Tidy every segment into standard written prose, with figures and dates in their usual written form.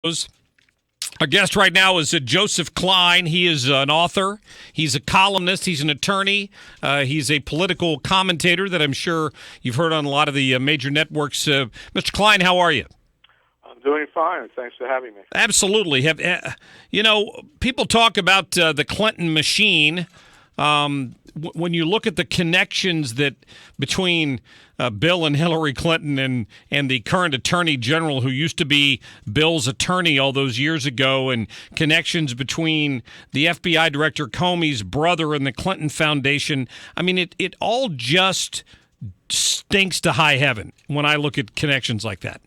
Our guest right now is Joseph Klein. He is an author. He's a columnist. He's an attorney. He's a political commentator that I'm sure you've heard on a lot of the major networks. Mr. Klein, how are you? I'm doing fine. Thanks for having me. Absolutely. People talk about the Clinton machine. When you look at the connections that between Bill and Hillary Clinton and the current attorney general who used to be Bill's attorney all those years ago, and connections between the FBI director Comey's brother and the Clinton Foundation, I mean, it all just stinks to high heaven when I look at connections like that.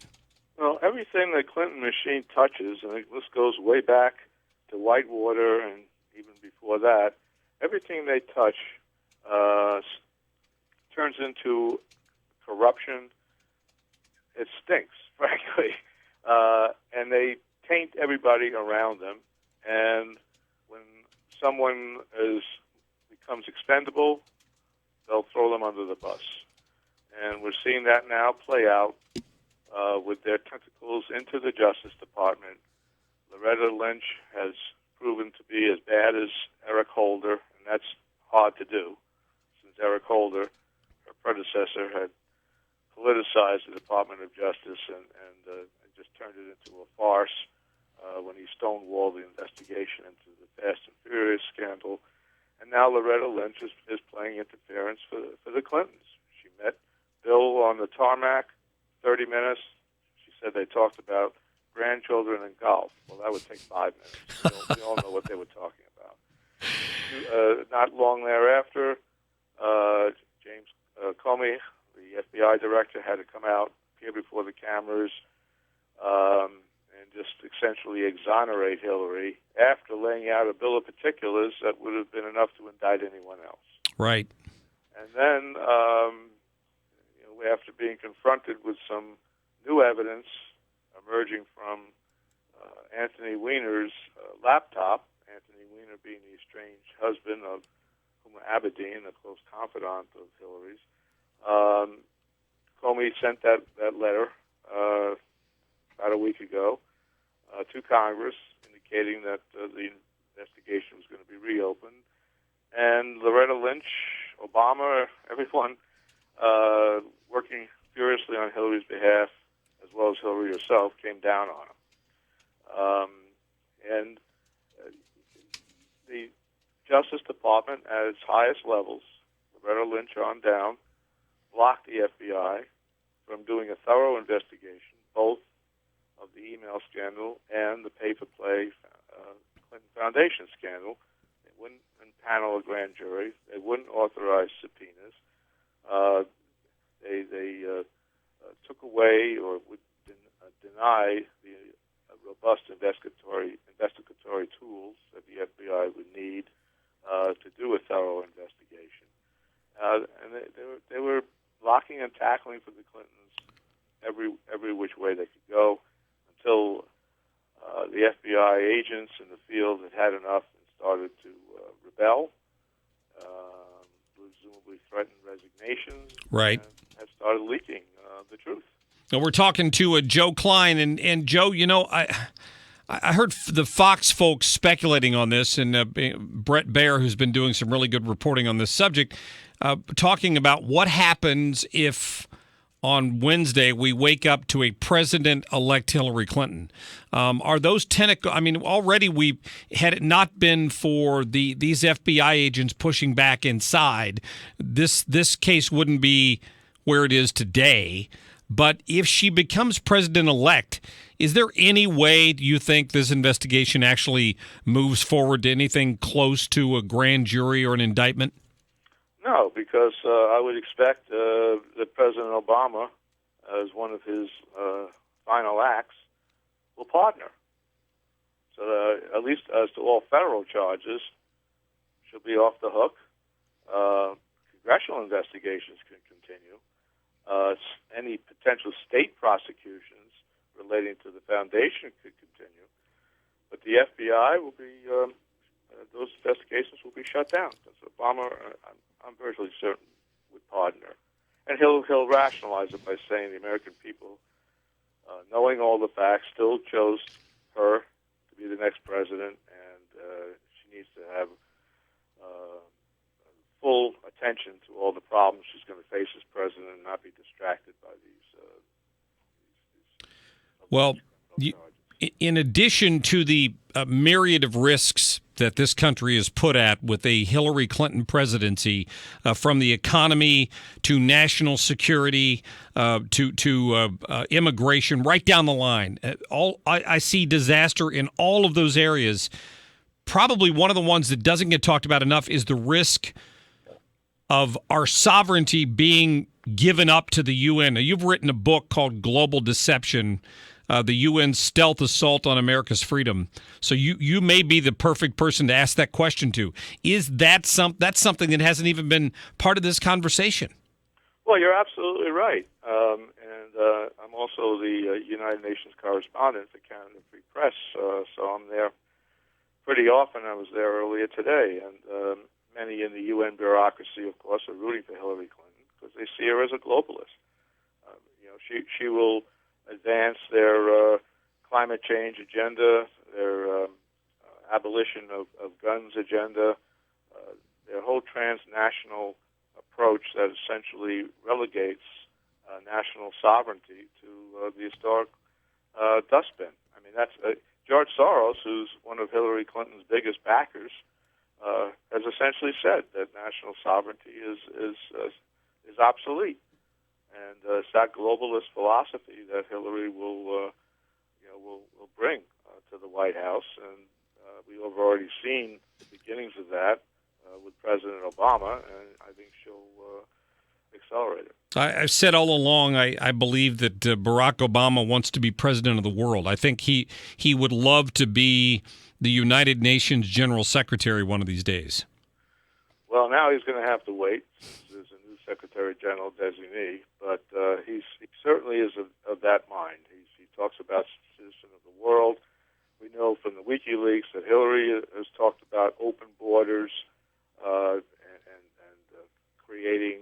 Well, everything the Clinton machine touches, and this goes way back to Whitewater and even before that, everything they touch turns into corruption. It stinks, frankly. And they taint everybody around them. And when someone becomes expendable, they'll throw them under the bus. And we're seeing that now play out with their tentacles into the Justice Department. Loretta Lynch has proven to be as bad as Eric Holder, and that's hard to do, since Eric Holder, her predecessor, had politicized the Department of Justice and just turned it into a farce when he stonewalled the investigation into the Fast and Furious scandal. And now Loretta Lynch is playing interference for the Clintons. She met Bill on the tarmac, 30 minutes. She said they talked about grandchildren and golf. Well, that would take 5 minutes. We all know what they were talking about. Not long thereafter, James Comey, the FBI director, had to come out, appear before the cameras, and just essentially exonerate Hillary after laying out a bill of particulars that would have been enough to indict anyone else. Right. And then, after being confronted with some new evidence emerging from Anthony Weiner's laptop, Anthony Weiner being the estranged husband of Huma Abedin, a close confidant of Hillary's, Comey sent that letter about a week ago to Congress, indicating that the investigation was going to be reopened. And Loretta Lynch, Obama, everyone working furiously on Hillary's behalf, as well as Hillary herself, came down on him. And the Justice Department, at its highest levels, Loretta Lynch on down, blocked the FBI from doing a thorough investigation, both of the email scandal and the pay-for-play Clinton Foundation scandal. They wouldn't impanel a grand jury. They wouldn't authorize subpoenas. They took away or would deny the robust investigatory tools that the FBI would need to do a thorough investigation. And they were blocking and tackling for the Clintons every which way they could go until the FBI agents in the field had enough and started to rebel, presumably threatened resignations, right, and have started leaking the truth. Now we're talking to Joe Klein, and Joe, I heard the Fox folks speculating on this, and Brett Baer, who's been doing some really good reporting on this subject, talking about what happens if on Wednesday we wake up to a president-elect Hillary Clinton. Are those tentacles? I mean, already had it not been for these FBI agents pushing back inside, this case wouldn't be where it is today. But if she becomes president-elect, is there any way, do you think, this investigation actually moves forward to anything close to a grand jury or an indictment? No, because I would expect that President Obama, as one of his final acts, will pardon her. So at least as to all federal charges, she'll be off the hook. Congressional investigations can continue. Any potential state prosecutions relating to the foundation could continue. But the FBI will be, those investigations will be shut down. So Obama, I'm virtually certain, would pardon her. And he'll rationalize it by saying the American people, knowing all the facts, still chose be distracted by these Well, criminal charges. in addition to the myriad of risks that this country is put at with a Hillary Clinton presidency, from the economy to national security to immigration, right down the line, I see disaster in all of those areas. Probably one of the ones that doesn't get talked about enough is the risk of our sovereignty being given up to the UN. Now, you've written a book called Global Deception, the UN's stealth assault on America's freedom. So you may be the perfect person to ask that question to. Is that's something that hasn't even been part of this conversation? Well, you're absolutely right. And I'm also the United Nations correspondent for Canada Free Press, so I'm there pretty often. I was there earlier today, and many in the UN bureaucracy, of course, are rooting for Hillary Clinton because they see her as a globalist. She will advance their climate change agenda, their abolition of guns agenda, their whole transnational approach that essentially relegates national sovereignty to the historic dustbin. I mean, that's George Soros, who's one of Hillary Clinton's biggest backers, has essentially said that national sovereignty is obsolete. And it's that globalist philosophy that Hillary will bring to the White House, and we have already seen the beginnings of that with President Obama, and I think she'll accelerate it. I've said all along, I believe that Barack Obama wants to be president of the world. I think he would love to be the United Nations General Secretary one of these days. Well, now he's going to have to wait. There's a new Secretary General designee, but he certainly is of that mind. He talks about citizen of the world. We know from the WikiLeaks that Hillary has talked about open borders and creating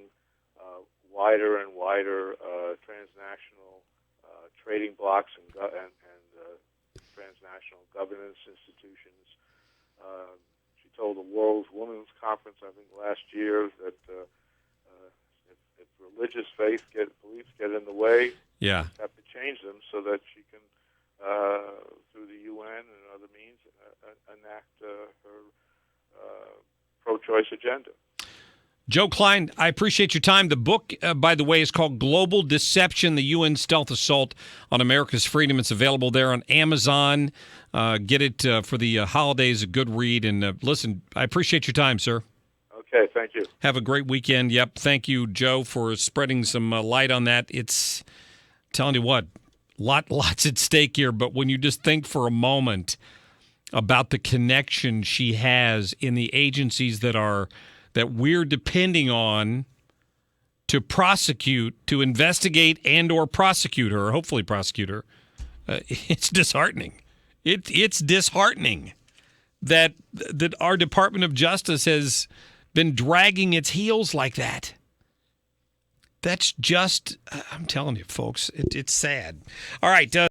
wider and wider transnational trading blocks and transnational governance institutions. She told the World Women's Conference, I think last year, that if religious beliefs get in the way, yeah, you have to change them so that she can, through the UN and other means, enact her pro-choice agenda. Joe Klein, I appreciate your time. The book, by the way, is called Global Deception, the UN Stealth Assault on America's Freedom. It's available there on Amazon. Get it for the holidays, a good read. And listen, I appreciate your time, sir. Okay, thank you. Have a great weekend. Yep, thank you, Joe, for spreading some light on that. It's, telling you what, lots at stake here. But when you just think for a moment about the connection she has in the agencies that we're depending on to prosecute, to investigate and or prosecute her, or hopefully prosecute her, it's disheartening. It's disheartening that our Department of Justice has been dragging its heels like that. That's just, I'm telling you, folks, it's sad. All right.